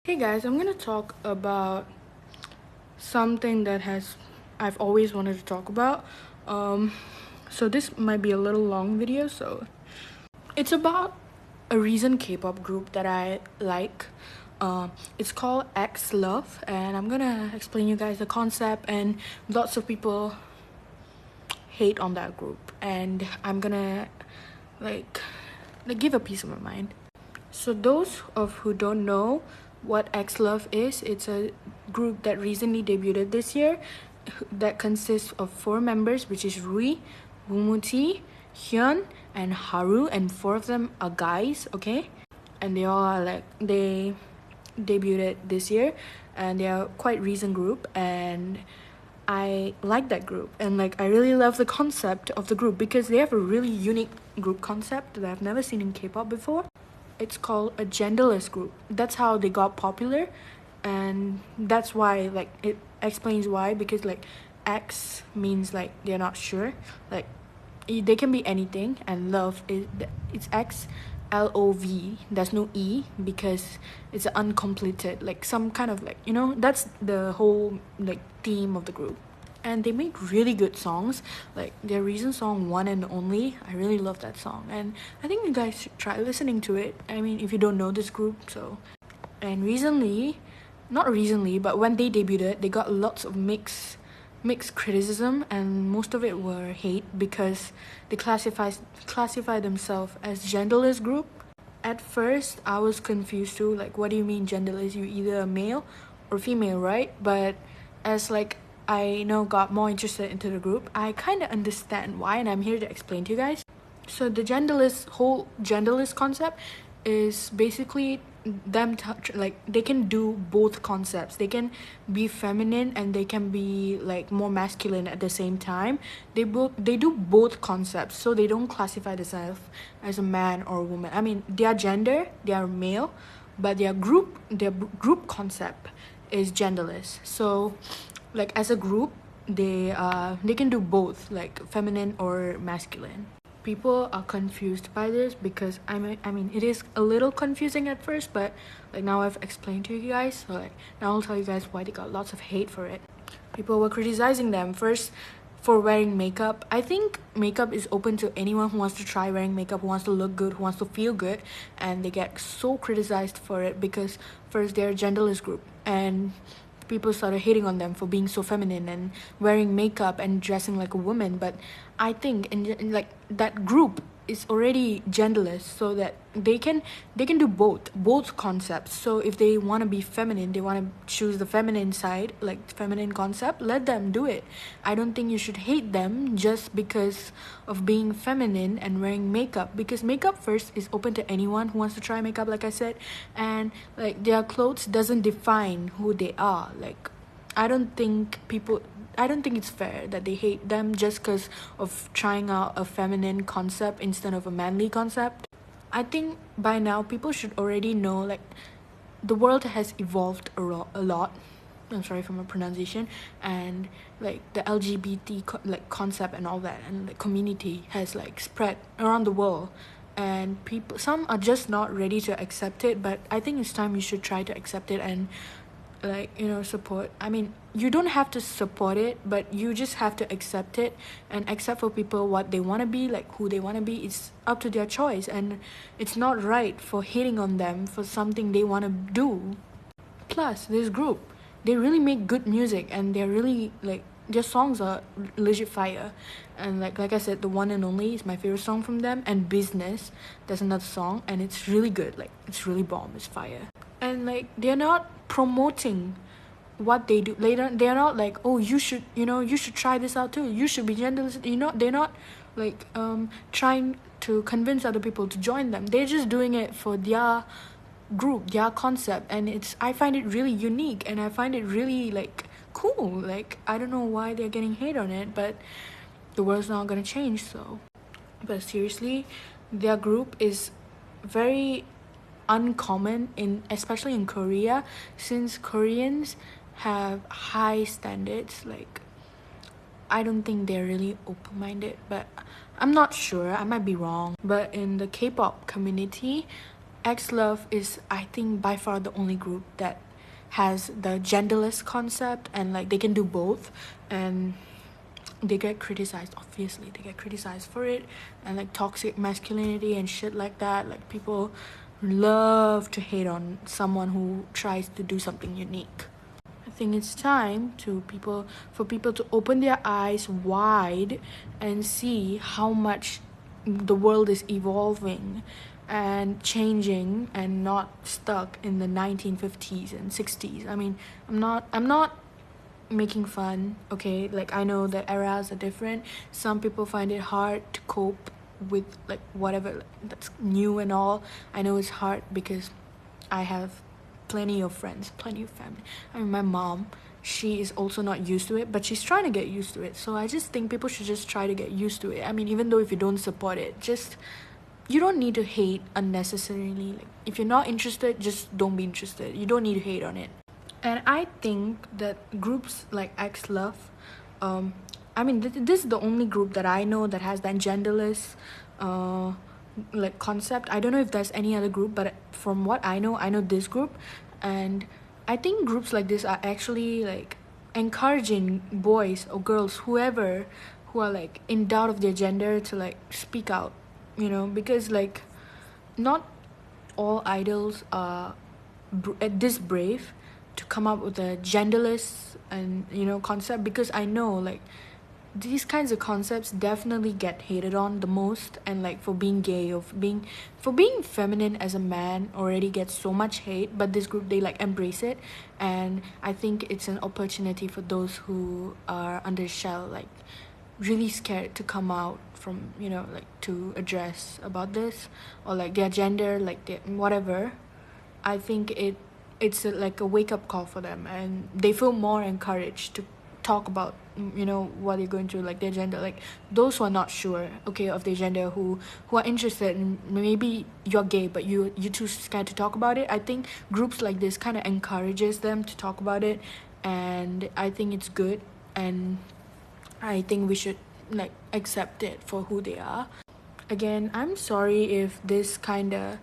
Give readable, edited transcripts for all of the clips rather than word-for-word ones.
Hey guys, I'm gonna talk about something that I've always wanted to talk about. So this might be a little long video, so it's about a recent K-pop group that I like. It's called XLOV, and I'm gonna explain you guys the concept. And lots of people hate on that group, and I'm gonna like give a piece of my mind. So those of who don't know what XLOV is, it's a group that recently debuted this year that consists of 4 members, which is Rhea, Wumuti, Hyun, and Haru, and 4 of them are guys, okay? And they all are they debuted this year, and they are quite recent group, and I like that group, and I really love the concept of the group because they have a really unique group concept that I've never seen in K-pop before. It's called a genderless group. That's how they got popular, and that's why it explains why, because X means they're not sure, they can be anything, and love is it's XLOV. There's no E because it's uncompleted, some kind of that's the whole theme of the group. And they make really good songs, like their recent song One and Only. I really love that song, and I think you guys should try listening to it. I mean, if you don't know this group. And not recently, but when they debuted, they got lots of mixed criticism, and most of it were hate because they classify themselves as genderless group. At first I was confused too, what do you mean genderless? You either a male or female, right? But as I got more interested into the group, I kind of understand why, and I'm here to explain to you guys. So the whole genderless concept is basically them they can do both concepts. They can be feminine and they can be more masculine at the same time. They do both concepts, so they don't classify themselves as a man or a woman. I mean, their gender, they are male, but their group concept is genderless. So as a group, they can do both, feminine or masculine. People are confused by this because I mean it is a little confusing at first, but now I've explained to you guys, so now I'll tell you guys why they got lots of hate for it. People were criticizing them first for wearing makeup. I think makeup is open to anyone who wants to try wearing makeup, who wants to look good, who wants to feel good, and they get so criticized for it because first they're a genderless group, and people started hating on them for being so feminine and wearing makeup and dressing like a woman. But I think that group is already genderless, so that they can do both concepts. So if they want to be feminine, they want to choose the feminine side, feminine concept, let them do it. I don't think you should hate them just because of being feminine and wearing makeup, because makeup first is open to anyone who wants to try makeup, like I said, and their clothes doesn't define who they are. I don't think it's fair that they hate them just because of trying out a feminine concept instead of a manly concept. I think by now people should already know the world has evolved a lot. I'm sorry for my pronunciation. And the LGBT concept and all that, and the community has spread around the world, and some are just not ready to accept it. But I think it's time you should try to accept it and support. I mean, you don't have to support it, but you just have to accept it and accept for people what they want to be, who they want to be. It's up to their choice, and it's not right for hating on them for something they want to do. Plus, this group, they really make good music, and they're really their songs are legit fire. And like I said, The One and Only is my favorite song from them, and Business, there's another song, and it's really good. It's really bomb, it's fire. And they're not promoting what they do later. They're not oh, you should try this out too, you should be genderless. They're not trying to convince other people to join them. They're just doing it for their group, their concept, and I find it really unique, and I find it really cool. I don't know why they're getting hate on it, but the world's not gonna change. So, but seriously, their group is very uncommon, especially in Korea, since Koreans have high standards. I don't think they're really open-minded, but I'm not sure, I might be wrong. But in the K-pop community, XLOV is, I think, by far the only group that has the genderless concept, and like they can do both, and they get criticized. Obviously they get criticized for it, and like toxic masculinity and shit like that. Like people love to hate on someone who tries to do something unique. I think it's time for people to open their eyes wide and see how much the world is evolving and changing and not stuck in the 1950s and 60s. I mean, I'm not making fun, okay? Like, I know that eras are different. Some people find it hard to cope with like whatever that's new and all. I know it's hard because I have plenty of friends, plenty of family. I mean, my mom, she is also not used to it, but she's trying to get used to it. So I just think people should just try to get used to it. I mean, even though if you don't support it, just, you don't need to hate unnecessarily. Like, if you're not interested, just don't be interested. You don't need to hate on it. And I think that groups like XLOV, I mean, this is the only group that I know that has that genderless like concept. I don't know if there's any other group, but from what I know this group. And I think groups like this are actually like encouraging boys or girls, whoever, who are like in doubt of their gender, to like speak out, you know, because like not all idols are this brave to come up with a genderless and, you know, concept. Because I know like these kinds of concepts definitely get hated on the most, and like for being gay or for being feminine as a man already gets so much hate, but this group, they like embrace it. And I think it's an opportunity for those who are under shell, like really scared to come out from, you know, like to address about this, or like their gender, like their whatever. I think it's like a wake-up call for them, and they feel more encouraged to talk about, you know, what they're going through, like their gender. Like those who are not sure, okay, of their gender, who are interested, and maybe you're gay but you're too scared to talk about it. I think groups like this kind of encourages them to talk about it, and I think it's good. And I think we should like accept it for who they are. Again, I'm sorry if this kind of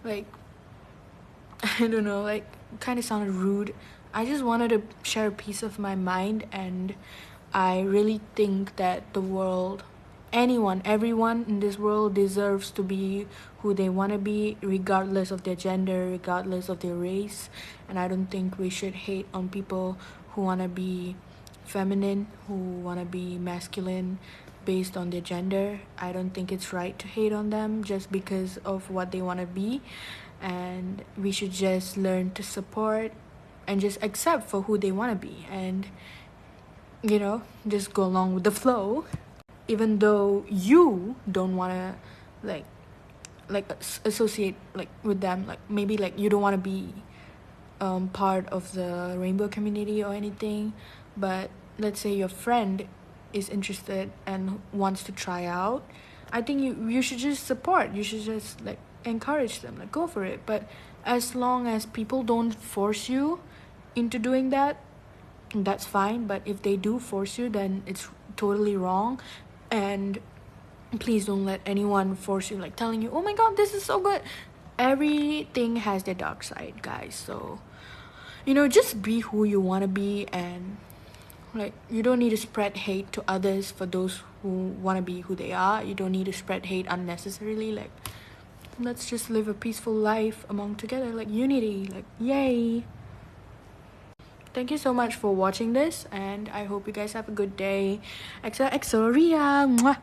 like I don't know, like kind of sounded rude. I just wanted to share a piece of my mind, and I really think that the world, everyone in this world deserves to be who they want to be, regardless of their gender, regardless of their race. And I don't think we should hate on people who want to be feminine, who want to be masculine based on their gender. I don't think it's right to hate on them just because of what they want to be. And we should just learn to support and just accept for who they want to be, and, you know, just go along with the flow, even though you don't want to like associate like with them. Like maybe like you don't want to be part of the rainbow community or anything, but let's say your friend is interested and wants to try out. I think you should just support. You should just like encourage them, like go for it. But as long as people don't force you into doing that, that's fine. But if they do force you, then it's totally wrong. And please don't let anyone force you, like telling you, oh my god, this is so good. Everything has their dark side, guys. So, you know, just be who you want to be, and like you don't need to spread hate to others for those who want to be who they are. You don't need to spread hate unnecessarily. Like, let's just live a peaceful life among together, like unity, like yay. Thank you so much for watching this, and I hope you guys have a good day. XOXO, Rhea. Mwah.